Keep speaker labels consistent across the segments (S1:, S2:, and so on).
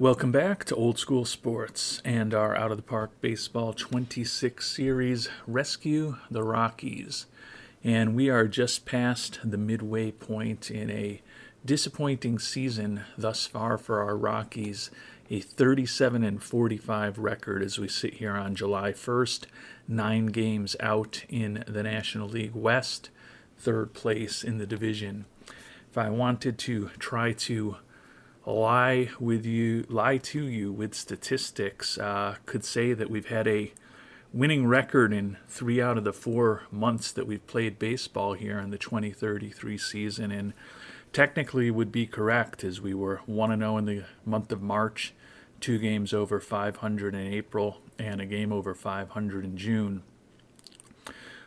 S1: Welcome back to Old School Sports and our Out of the Park Baseball 26 series, Rescue the Rockies. And we are just past the midway point in a disappointing season thus far for our Rockies. A 37-45 record as we sit here on July 1st, 9 games out in the National League West, third place in the division. If I wanted to try to lie to you with statistics, could say that we've had a winning record in 3 out of the 4 months that we've played baseball here in the 2033 season, and technically would be correct, as we were 1-0 in the month of March, 2 games over 500 in April, and a game over 500 in June.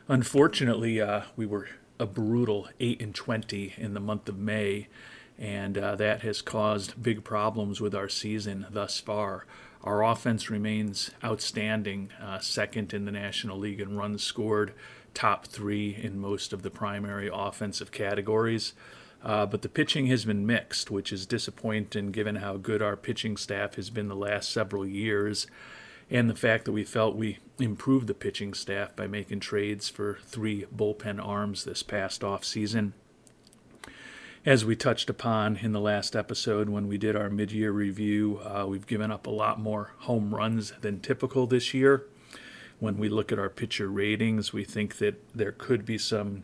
S1: Unfortunately, we were a brutal 8-20 in the month of May, and that has caused big problems with our season thus far. Our offense remains outstanding, second in the National League in runs scored, top 3 in most of the primary offensive categories. But the pitching has been mixed, which is disappointing given how good our pitching staff has been the last several years, and the fact that we felt we improved the pitching staff by making trades for 3 bullpen arms this past offseason. As we touched upon in the last episode when we did our mid-year review, we've given up a lot more home runs than typical this year. When we look at our pitcher ratings, we think that there could be some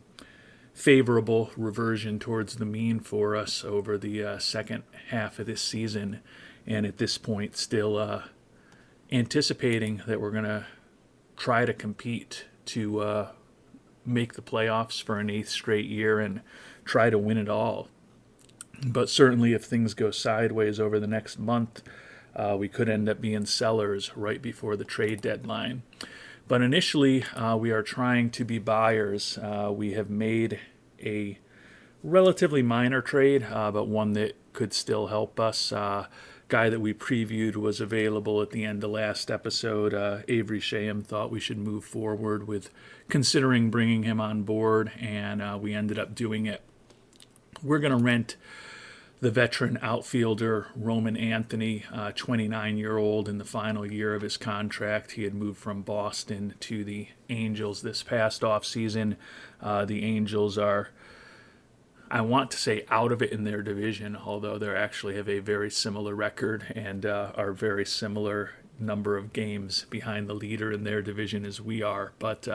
S1: favorable reversion towards the mean for us over the second half of this season, and at this point still anticipating that we're going to try to compete to make the playoffs for an 8th straight year and try to win it all. But certainly if things go sideways over the next month, we could end up being sellers right before the trade deadline. But initially, we are trying to be buyers. We have made a relatively minor trade, but one that could still help us. Guy that we previewed was available at the end of last episode. Avery Shaham thought we should move forward with considering bringing him on board, and we ended up doing it. We're going to rent the veteran outfielder Roman Anthony, 29-year-old in the final year of his contract. He had moved from Boston to the Angels this past offseason. The Angels are, I want to say, out of it in their division, although they actually have a very similar record and are very similar number of games behind the leader in their division as we are. But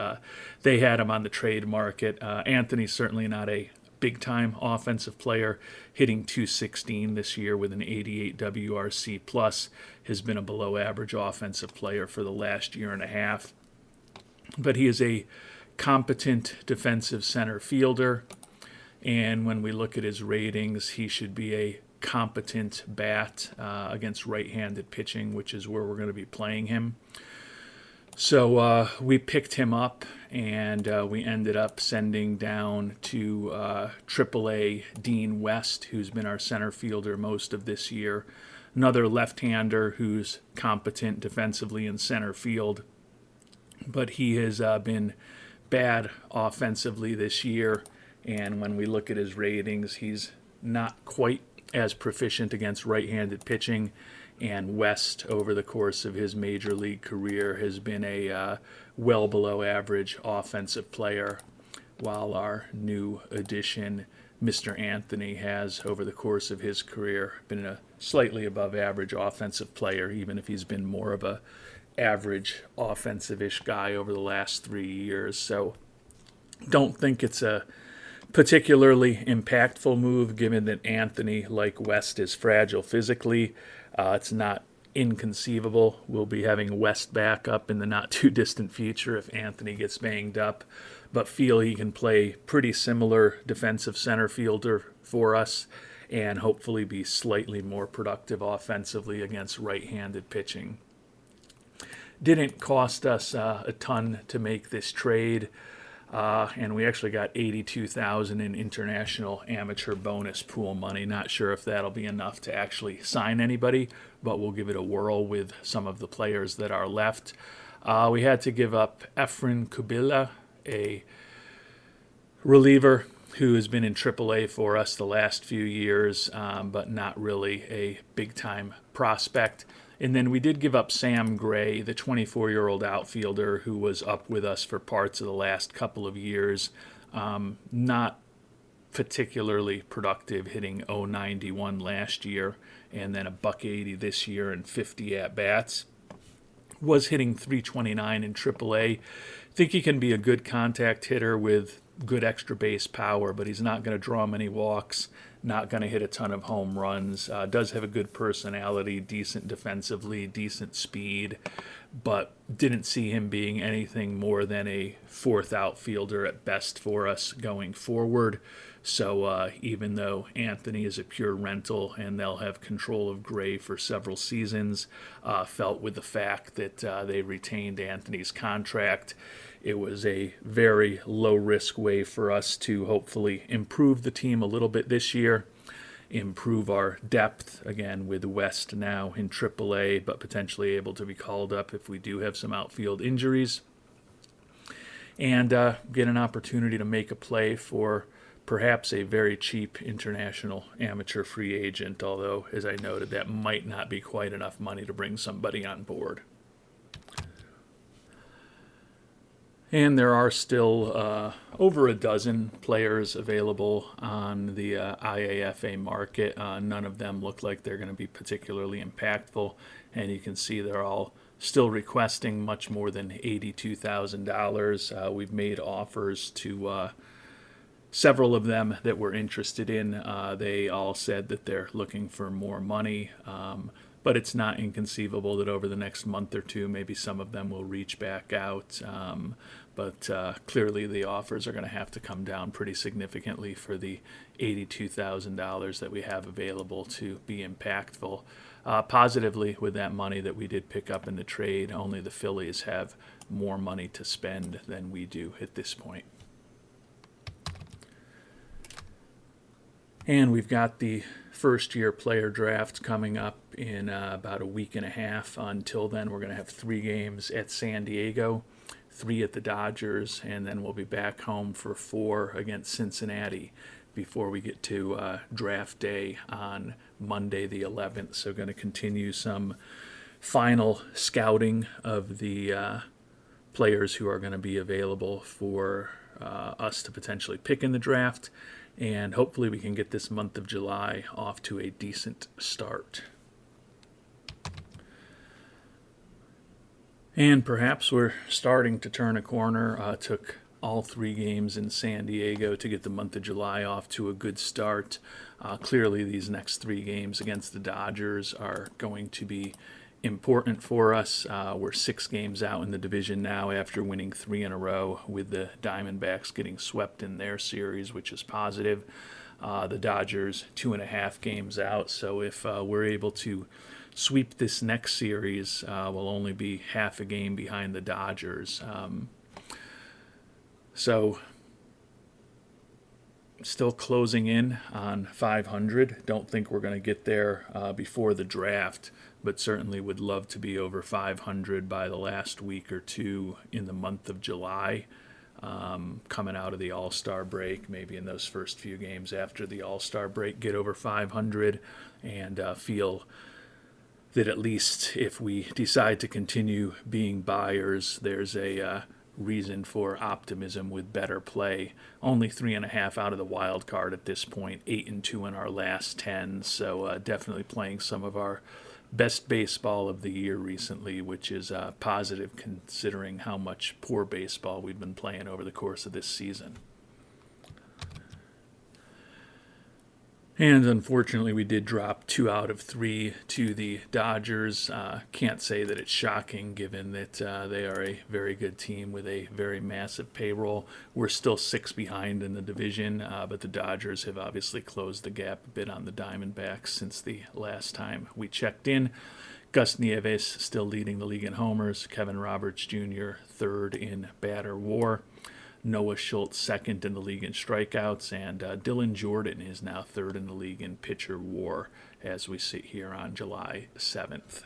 S1: they had him on the trade market. Anthony's certainly not a big-time offensive player, hitting .216 this year with an 88 WRC plus, has been a below-average offensive player for the last year and a half. But he is a competent defensive center fielder, and when we look at his ratings, he should be a competent bat against right-handed pitching, which is where we're going to be playing him. So we picked him up, and we ended up sending down to AAA Dean West, who's been our center fielder most of this year. Another left-hander who's competent defensively in center field, but he has been bad offensively this year, and when we look at his ratings, he's not quite as proficient against right-handed pitching. And West, over the course of his major league career, has been a well below average offensive player, while our new addition, Mr. Anthony, has, over the course of his career, been a slightly above average offensive player, even if he's been more of a average offensive-ish guy over the last 3 years. So don't think it's a particularly impactful move, given that Anthony, like West, is fragile physically. It's not inconceivable we'll be having West back up in the not-too-distant future if Anthony gets banged up, but feel he can play pretty similar defensive center fielder for us and hopefully be slightly more productive offensively against right-handed pitching. Didn't cost us a ton to make this trade. And we actually got $82,000 in international amateur bonus pool money. Not sure if that'll be enough to actually sign anybody, but we'll give it a whirl with some of the players that are left. We had to give up Efren Kubila, a reliever who has been in AAA for us the last few years, but not really a big-time prospect. And then we did give up Sam Gray, the 24-year-old outfielder who was up with us for parts of the last couple of years. Not particularly productive, hitting .091 last year and then a .180 this year and 50 at-bats. Was hitting .329 in AAA. Think he can be a good contact hitter with good extra base power, but he's not going to draw many walks, not going to hit a ton of home runs. Does have a good personality, decent defensively, decent speed, but didn't see him being anything more than a fourth outfielder at best for us going forward. So even though Anthony is a pure rental and they'll have control of Gray for several seasons, felt with the fact that they retained Anthony's contract, it was a very low-risk way for us to hopefully improve the team a little bit this year, improve our depth, again, with West now in AAA, but potentially able to be called up if we do have some outfield injuries, and get an opportunity to make a play for perhaps a very cheap international amateur free agent, although, as I noted, that might not be quite enough money to bring somebody on board. And there are still over a dozen players available on the IAFA market. None of them look like they're going to be particularly impactful, and you can see they're all still requesting much more than $82,000. We've made offers to several of them that we're interested in. They all said that they're looking for more money, but it's not inconceivable that over the next month or two, maybe some of them will reach back out. But clearly the offers are going to have to come down pretty significantly for the $82,000 that we have available to be impactful. Positively, with that money that we did pick up in the trade, only the Phillies have more money to spend than we do at this point. And we've got the first-year player draft coming up in about a week and a half. Until then, we're going to have 3 games at San Diego, 3 at the Dodgers, and then we'll be back home for 4 against Cincinnati before we get to draft day on Monday the 11th. So going to continue some final scouting of the players who are going to be available for us to potentially pick in the draft. And hopefully we can get this month of July off to a decent start. And perhaps we're starting to turn a corner. Took all 3 games in San Diego to get the month of July off to a good start. Clearly these next 3 games against the Dodgers are going to be important for us. We're 6 games out in the division now after winning 3 in a row, with the Diamondbacks getting swept in their series, which is positive. The Dodgers 2.5 games out, so if we're able to sweep this next series, we'll only be half a game behind the Dodgers. So still closing in on 500. Don't think we're going to get there before the draft, but certainly would love to be over 500 by the last week or 2 in the month of July, coming out of the All-Star break, maybe in those first few games after the All-Star break, get over 500 and feel that at least if we decide to continue being buyers, there's a reason for optimism with better play. Only 3.5 out of the wild card at this point, 8-2 in our last 10, so definitely playing some of our best baseball of the year recently, which is positive considering how much poor baseball we've been playing over the course of this season. And unfortunately, we did drop 2 out of 3 to the Dodgers. Can't say that it's shocking given that they are a very good team with a very massive payroll. We're still 6 behind in the division, but the Dodgers have obviously closed the gap a bit on the Diamondbacks since the last time we checked in. Gus Nieves still leading the league in homers. Kevin Roberts Jr. third in batter WAR. Noah Schultz second in the league in strikeouts, and Dylan Jordan is now third in the league in pitcher WAR as we sit here on July 7th.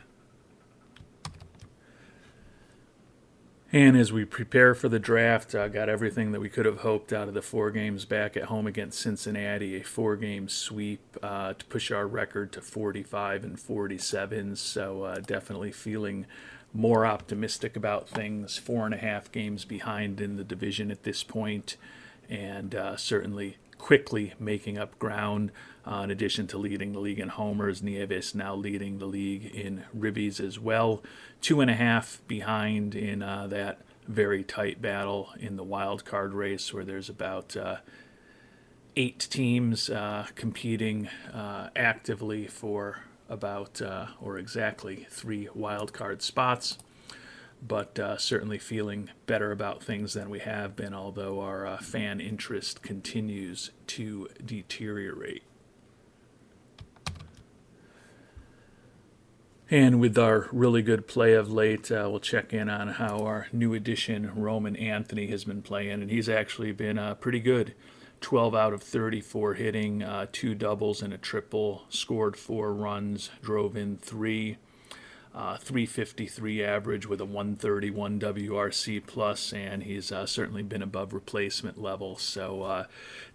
S1: And as we prepare for the draft, got everything that we could have hoped out of the 4 games back at home against Cincinnati, a 4-game sweep to push our record to 45-47. So definitely feeling more optimistic about things. 4.5 games behind in the division at this point, and certainly quickly making up ground. In addition to leading the league in homers, Nieves now leading the league in ribbies as well. 2.5 behind in that very tight battle in the wild card race, where there's about 8 teams competing actively for about or exactly 3 wild card spots. But certainly feeling better about things than we have been, although our fan interest continues to deteriorate. And with our really good play of late, we'll check in on how our new addition, Roman Anthony, has been playing. And he's actually been pretty good. 12 out of 34 hitting, 2 doubles and a triple, scored 4 runs, drove in 3. 353 average with a 131 WRC plus, and he's certainly been above replacement level. So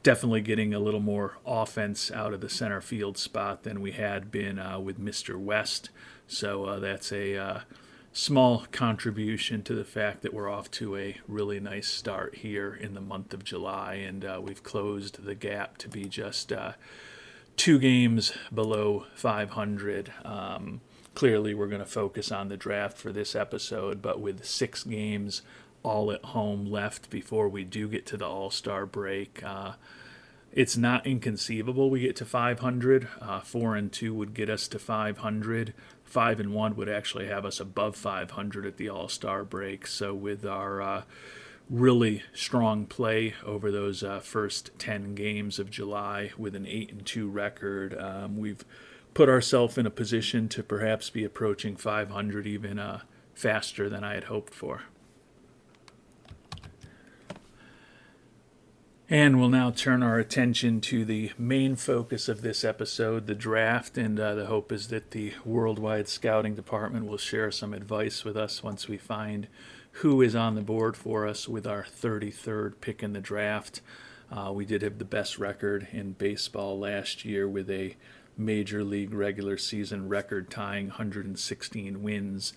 S1: definitely getting a little more offense out of the center field spot than we had been with Mr. West. So that's a small contribution to the fact that we're off to a really nice start here in the month of July, and we've closed the gap to be just 2 games below 500. Clearly, we're going to focus on the draft for this episode, but with 6 games all at home left before we do get to the All-Star break, it's not inconceivable we get to 500. 4-2 would get us to 500. 5-1 would actually have us above 500 at the All-Star break. So with our really strong play over those first 10 games of July with an 8-2 record, we've put ourselves in a position to perhaps be approaching 500 even faster than I had hoped for. And we'll now turn our attention to the main focus of this episode, the draft, and the hope is that the Worldwide Scouting Department will share some advice with us once we find who is on the board for us with our 33rd pick in the draft. We did have the best record in baseball last year with a Major League regular season record tying 116 wins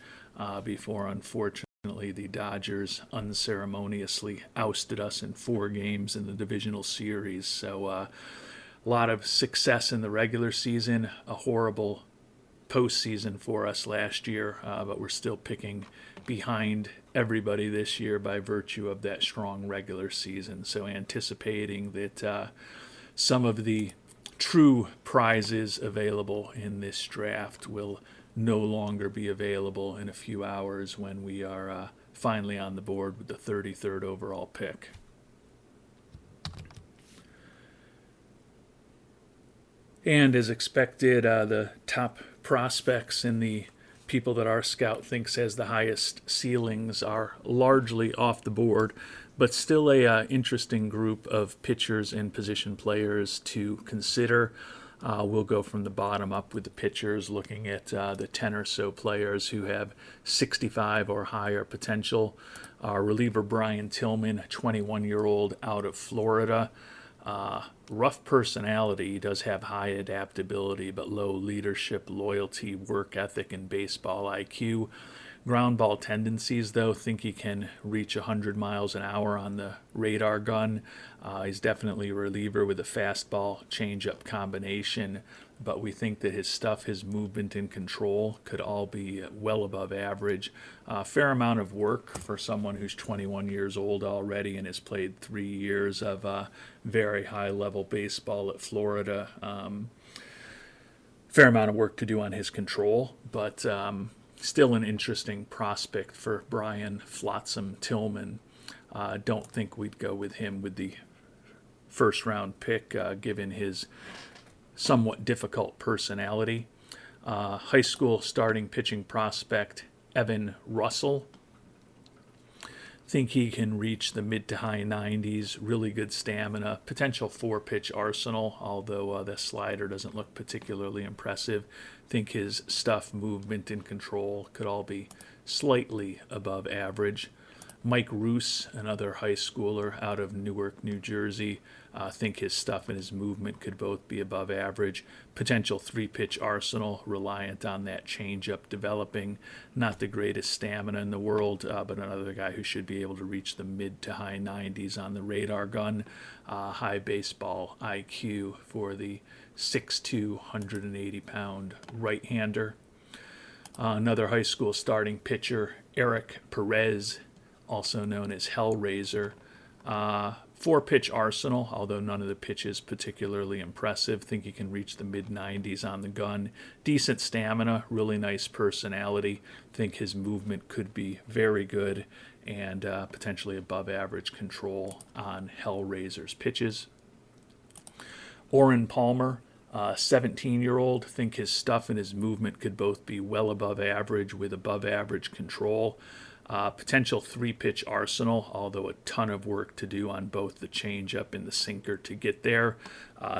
S1: before, unfortunately, the Dodgers unceremoniously ousted us in 4 games in the divisional series. So a lot of success in the regular season, a horrible postseason for us last year, but we're still picking behind everybody this year by virtue of that strong regular season. So anticipating that some of the true prizes available in this draft will no longer be available in a few hours when we are finally on the board with the 33rd overall pick. And as expected, the top prospects and the people that our scout thinks has the highest ceilings are largely off the board, but still a interesting group of pitchers and position players to consider. We'll go from the bottom up with the pitchers, looking at the 10 or so players who have 65 or higher potential. Reliever Brian Tillman, 21-year-old out of Florida. Rough personality. He does have high adaptability, but low leadership, loyalty, work ethic, and baseball IQ. Ground ball tendencies, though, think he can reach 100 miles an hour on the radar gun. He's definitely a reliever with a fastball changeup combination, but we think that his stuff, his movement and control could all be well above average. Fair amount of work for someone who's 21 years old already and has played 3 years of very high-level baseball at Florida. Fair amount of work to do on his control, but still an interesting prospect for Brian Flotsam Tillman. Don't think we'd go with him with the first-round pick, given his somewhat difficult personality. High school starting pitching prospect Evan Russell. Think he can reach the mid to high 90s, really good stamina, potential 4-pitch arsenal, although the slider doesn't look particularly impressive. Think his stuff, movement, and control could all be slightly above average. Mike Roos, another high schooler out of Newark, New Jersey. Think his stuff and his movement could both be above average. Potential three-pitch arsenal, reliant on that changeup developing. Not the greatest stamina in the world, but another guy who should be able to reach the mid to high 90s on the radar gun. High baseball IQ for the 6'2", 180-pound right-hander. Another high school starting pitcher, Eric Perez, also known as Hellraiser. Four-pitch arsenal, although none of the pitches particularly impressive. Think he can reach the mid-90s on the gun. Decent stamina, really nice personality. Think his movement could be very good, and potentially above average control on Hellraiser's pitches. Orrin Palmer, 17-year-old, think his stuff and his movement could both be well above average with above average control. Potential three-pitch arsenal, although a ton of work to do on both the changeup and the sinker to get there.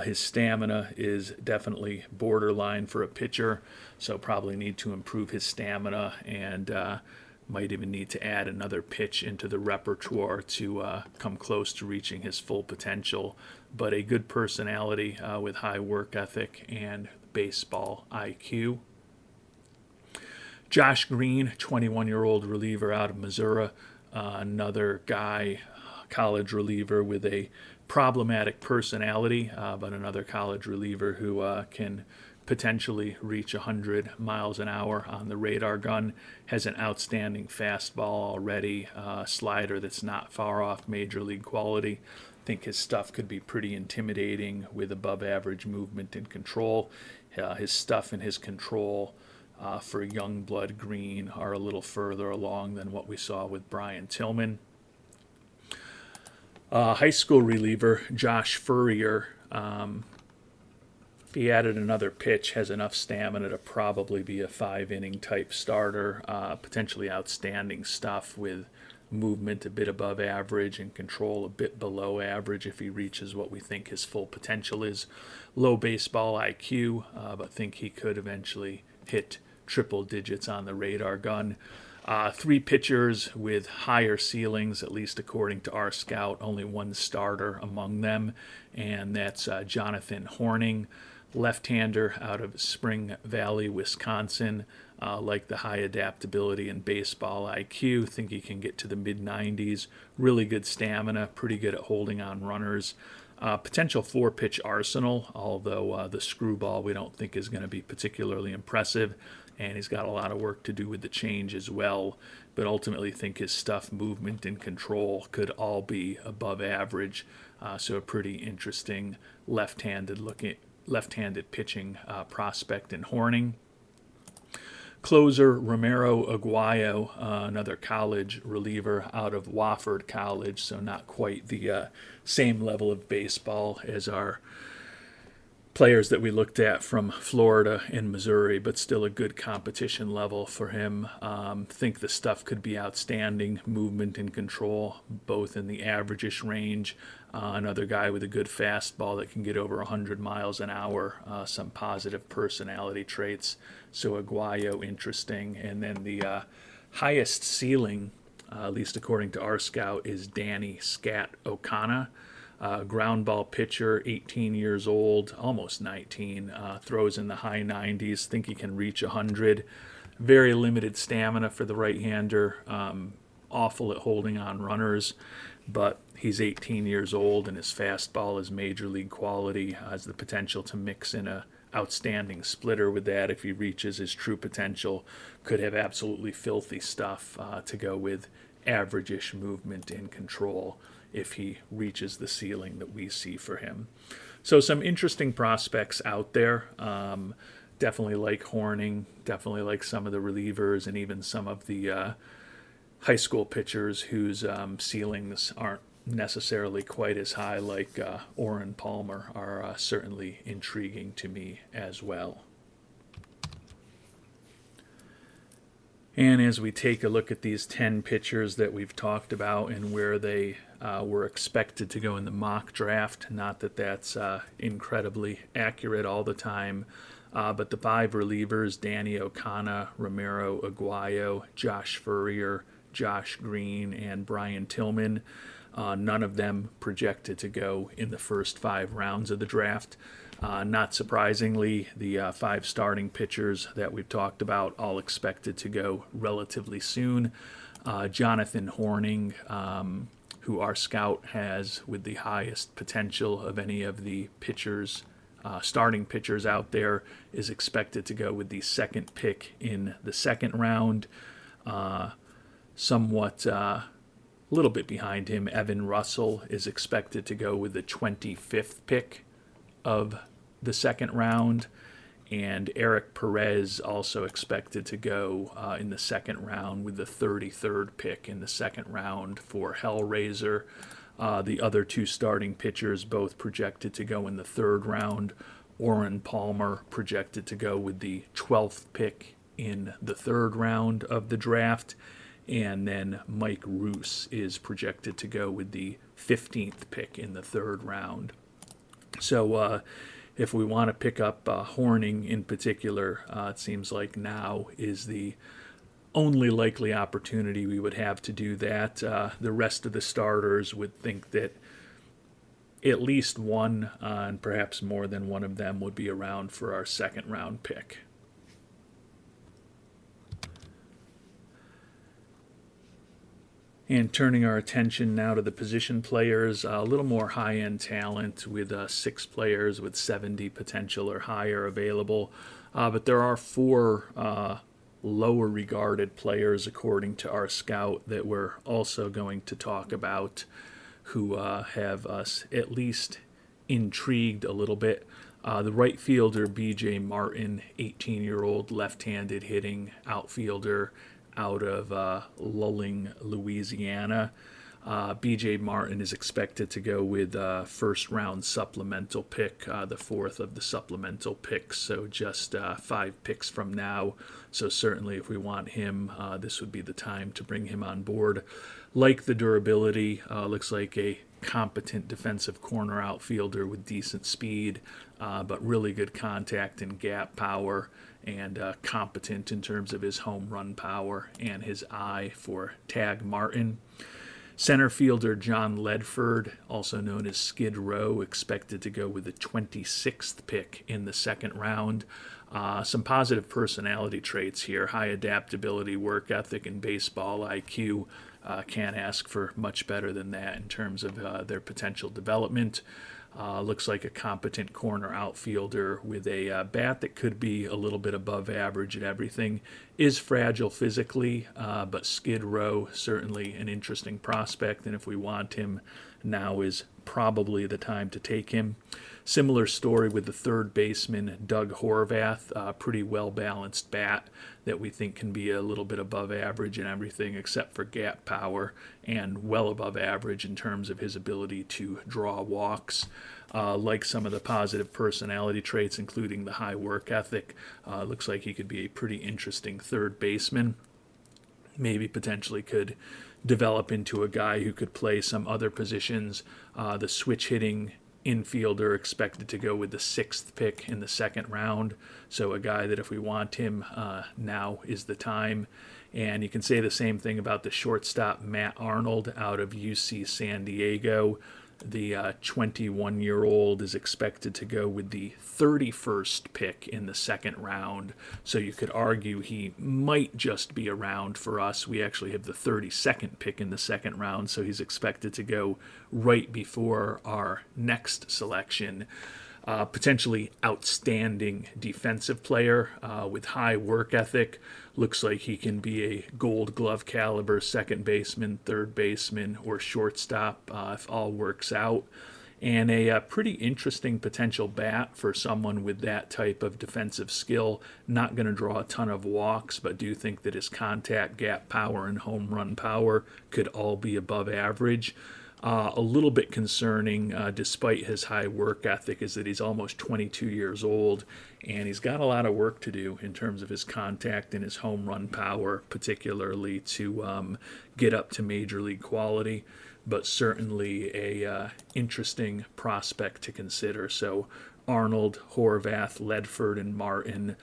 S1: His stamina is definitely borderline for a pitcher, so probably need to improve his stamina and might even need to add another pitch into the repertoire to come close to reaching his full potential. But a good personality with high work ethic and baseball IQ. Josh Green, 21-year-old reliever out of Missouri, another guy, college reliever with a problematic personality, but another college reliever who can potentially reach 100 miles an hour on the radar gun, has an outstanding fastball already, slider that's not far off major league quality. I think his stuff could be pretty intimidating with above average movement and control. His stuff and his control for Youngblood Green are a little further along than what we saw with Brian Tillman. High school reliever Josh Furrier, if he added another pitch, has enough stamina to probably be a 5-inning type starter. Potentially outstanding stuff with movement a bit above average and control a bit below average if he reaches what we think his full potential is. Low baseball IQ, but think he could eventually hit triple digits on the radar gun. Three pitchers with higher ceilings, at least according to our scout, only one starter among them, and that's Jonathan Horning, left-hander out of Spring Valley, Wisconsin. Like the high adaptability and baseball IQ, think he can get to the mid-90s. Really good stamina, pretty good at holding on runners. Potential four-pitch arsenal, although the screwball we don't think is going to be particularly impressive, and he's got a lot of work to do with the change as well, but ultimately think his stuff, movement, and control could all be above average, so a pretty interesting left-handed pitching prospect in Horning. Closer Romero Aguayo, another college reliever out of Wofford College, so not quite the same level of baseball as our players that we looked at from Florida and Missouri, but still a good competition level for him. Think the stuff could be outstanding, movement and control, both in the average-ish range. Another guy with a good fastball that can get over 100 miles an hour, some positive personality traits. So Aguayo, interesting. And then the highest ceiling, at least according to our scout, is Danny Scat O'Connor. Ground ball pitcher, 18 years old, almost 19, throws in the high 90s, think he can reach 100. Very limited stamina for the right-hander, awful at holding on runners, but he's 18 years old and his fastball is major league quality, has the potential to mix in a outstanding splitter with that if he reaches his true potential. Could have absolutely filthy stuff to go with average-ish movement and control if he reaches the ceiling that we see for him. So some interesting prospects out there. Definitely like Horning, definitely like some of the relievers and even some of the high school pitchers whose ceilings aren't necessarily quite as high, like Orrin Palmer, are certainly intriguing to me as well. And as we take a look at these 10 pitchers that we've talked about and where they were expected to go in the mock draft, not that that's incredibly accurate all the time, but the 5 relievers, Danny O'Connor, Romero Aguayo, Josh Furrier, Josh Green, and Brian Tillman. None of them projected to go in the first 5 rounds of the draft. Not surprisingly, the 5 starting pitchers that we've talked about all expected to go relatively soon. Jonathan Horning, who our scout has with the highest potential of any of the pitchers, starting pitchers out there, is expected to go with the 2nd pick in the 2nd round. Somewhat a little bit behind him, Evan Russell is expected to go with the 25th pick of the 2nd round, and Eric Perez also expected to go in the 2nd round with the 33rd pick in the 2nd round for Hellraiser. The other 2 starting pitchers both projected to go in the 3rd round. Orrin Palmer projected to go with the 12th pick in the 3rd round of the draft, and then Mike Roos is projected to go with the 15th pick in the 3rd round. So if we want to pick up Horning in particular, it seems like now is the only likely opportunity we would have to do that. The rest of the starters would think that at least one, and perhaps more than one of them, would be around for our 2nd round pick. And turning our attention now to the position players, a little more high-end talent with 6 players with 70 potential or higher available. But there are 4 lower regarded players, according to our scout, that we're also going to talk about, who have us at least intrigued a little bit. The right fielder, B.J. Martin, 18-year-old left-handed hitting outfielder out of Lulling, Louisiana. B.J. Martin is expected to go with first-round supplemental pick, the 4th of the supplemental picks, so just 5 picks from now. So certainly if we want him, this would be the time to bring him on board. Like the durability, looks like a competent defensive corner outfielder with decent speed, but really good contact and gap power, and competent in terms of his home run power and his eye for Tag Martin. Center fielder John Ledford, also known as Skid Row, expected to go with the 26th pick in the 2nd round. Some positive personality traits here: high adaptability, work ethic, and baseball IQ. Can't ask for much better than that in terms of their potential development. Looks like a competent corner outfielder with a bat that could be a little bit above average at everything. Is fragile physically, but Skid Row, certainly an interesting prospect, and if we want him, now is probably the time to take him. Similar story with the 3rd baseman, Doug Horvath, a pretty well-balanced bat that we think can be a little bit above average in everything except for gap power, and well above average in terms of his ability to draw walks. Like some of the positive personality traits, including the high work ethic, looks like he could be a pretty interesting 3rd baseman. Maybe potentially could develop into a guy who could play some other positions. The switch hitting infielder expected to go with the 6th pick in the 2nd round. So a guy that if we want him, now is the time. And you can say the same thing about the shortstop Matt Arnold out of UC San Diego. The 21-year-old is expected to go with the 31st pick in the 2nd round. So you could argue he might just be around for us. We actually have the 32nd pick in the 2nd round, so he's expected to go right before our next selection. Potentially outstanding defensive player with high work ethic. Looks like he can be a Gold Glove caliber 2nd baseman, 3rd baseman, or shortstop if all works out. And a pretty interesting potential bat for someone with that type of defensive skill. Not going to draw a ton of walks, but do think that his contact, gap power, and home run power could all be above average. A little bit concerning, despite his high work ethic, is that he's almost 22 years old, and he's got a lot of work to do in terms of his contact and his home run power, particularly to get up to major league quality, but certainly a interesting prospect to consider. So Arnold, Horvath, Ledford, and Martin,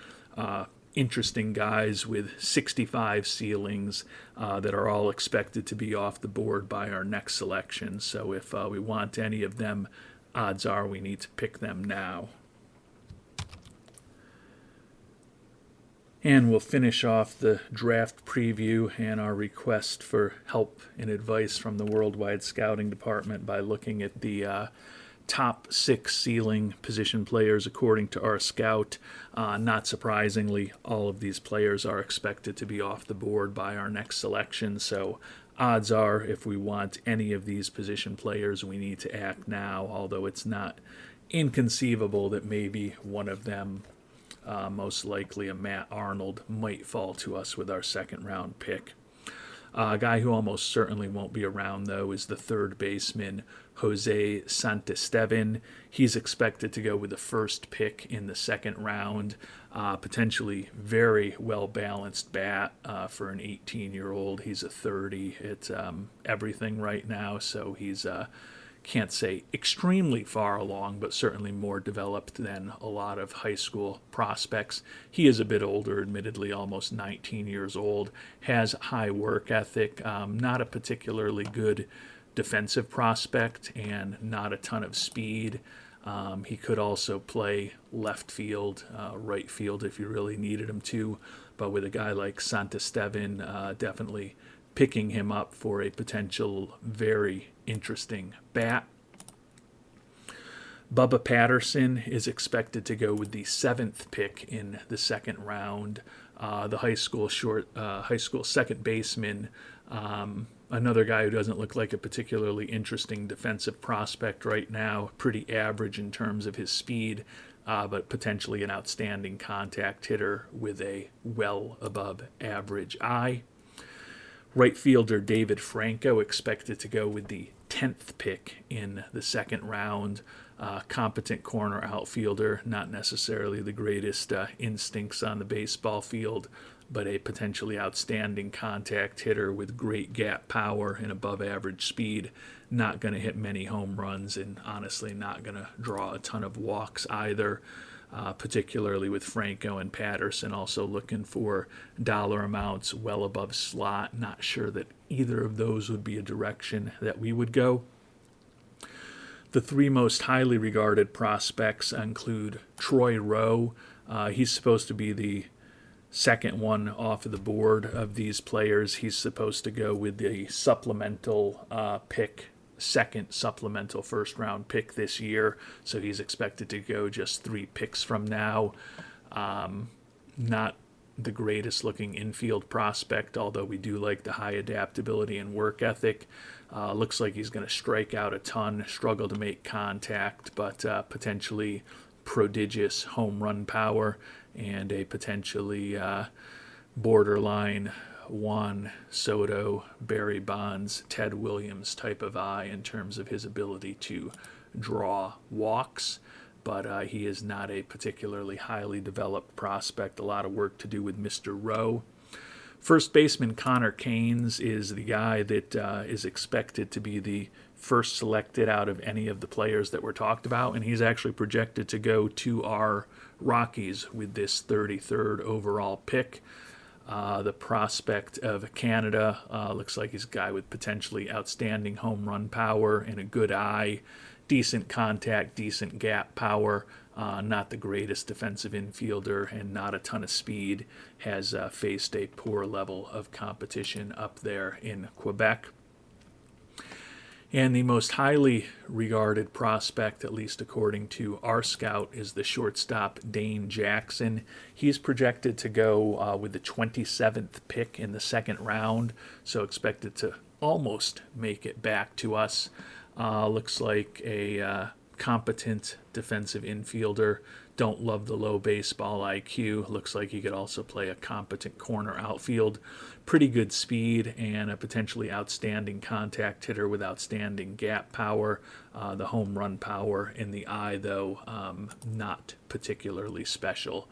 S1: interesting guys with 65 ceilings that are all expected to be off the board by our next selection. So if we want any of them, odds are we need to pick them now. And we'll finish off the draft preview and our request for help and advice from the Worldwide Scouting Department by looking at the top 6 ceiling position players according to our scout. Not surprisingly, all of these players are expected to be off the board by our next selection. So odds are if we want any of these position players, we need to act now, although it's not inconceivable that maybe one of them, most likely a Matt Arnold, might fall to us with our second round pick. A guy who almost certainly won't be around, though, is the third baseman, Jose Santesteban. He's expected to go with the first pick in the second round. Potentially very well-balanced bat for an 18-year-old. He's a 30 at everything right now, so he's can't say extremely far along, but certainly more developed than a lot of high school prospects. He is a bit older, admittedly, almost 19 years old, has high work ethic, not a particularly good defensive prospect, and not a ton of speed. He could also play left field, right field if you really needed him to, but with a guy like Santesteban, definitely picking him up for a potential very interesting bat. Bubba Patterson is expected to go with the 7th pick in the second round. The high school second baseman, another guy who doesn't look like a particularly interesting defensive prospect right now. Pretty average in terms of his speed, but potentially an outstanding contact hitter with a well above average eye. Right fielder David Franco expected to go with the 10th pick in the second round. Competent corner outfielder, not necessarily the greatest instincts on the baseball field, but a potentially outstanding contact hitter with great gap power and above average speed. Not going to hit many home runs, and honestly not going to draw a ton of walks either. Particularly with Franco and Patterson also looking for dollar amounts well above slot. Not sure that either of those would be a direction that we would go. The 3 most highly regarded prospects include Troy Rowe. He's supposed to be the second one off of the board of these players. He's supposed to go with the supplemental pick, second supplemental first round pick this year, so he's expected to go just 3 picks from now. Not the greatest looking infield prospect, although we do like the high adaptability and work ethic. Looks like he's going to strike out a ton, struggle to make contact, but potentially prodigious home run power and a potentially borderline Juan Soto, Barry Bonds, Ted Williams type of eye in terms of his ability to draw walks, but he is not a particularly highly developed prospect. A lot of work to do with Mr. Rowe. First baseman Connor Keynes is the guy that is expected to be the first selected out of any of the players that were talked about, and he's actually projected to go to our Rockies with this 33rd overall pick. The prospect of Canada looks like he's a guy with potentially outstanding home run power and a good eye, decent contact, decent gap power, not the greatest defensive infielder and not a ton of speed, has faced a poor level of competition up there in Quebec. And the most highly regarded prospect, at least according to our scout, is the shortstop Dane Jackson. He's projected to go with the 27th pick in the second round, so expected to almost make it back to us. Looks like a competent defensive infielder. Don't love the low baseball IQ. Looks like he could also play a competent corner outfield. Pretty good speed and a potentially outstanding contact hitter with outstanding gap power. The home run power in the eye, though, not particularly special.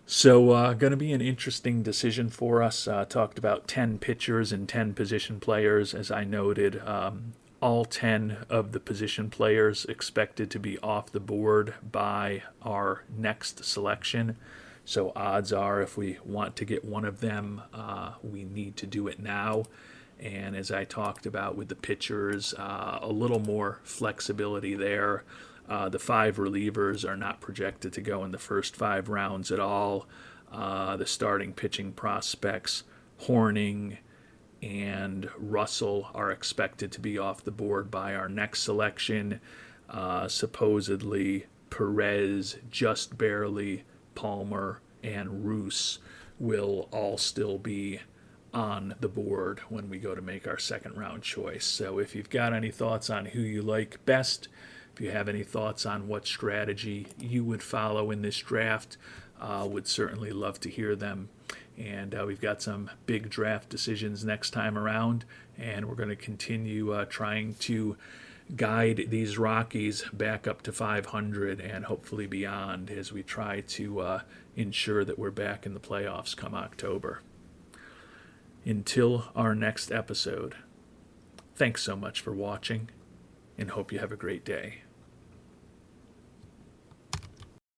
S1: So going to be an interesting decision for us. Talked about 10 pitchers and 10 position players, as I noted. All 10 of the position players expected to be off the board by our next selection. So odds are, if we want to get one of them, we need to do it now. And as I talked about with the pitchers, a little more flexibility there. The 5 relievers are not projected to go in the first 5 rounds at all. The starting pitching prospects, Horning and Russell, are expected to be off the board by our next selection. Supposedly, Perez, just barely, Palmer, and Roos will all still be on the board when we go to make our second round choice. So if you've got any thoughts on who you like best, if you have any thoughts on what strategy you would follow in this draft, would certainly love to hear them. And we've got some big draft decisions next time around, and we're going to continue trying to guide these Rockies back up to 500 and hopefully beyond as we try to ensure that we're back in the playoffs come October. Until our next episode, thanks so much for watching, and hope you have a great day.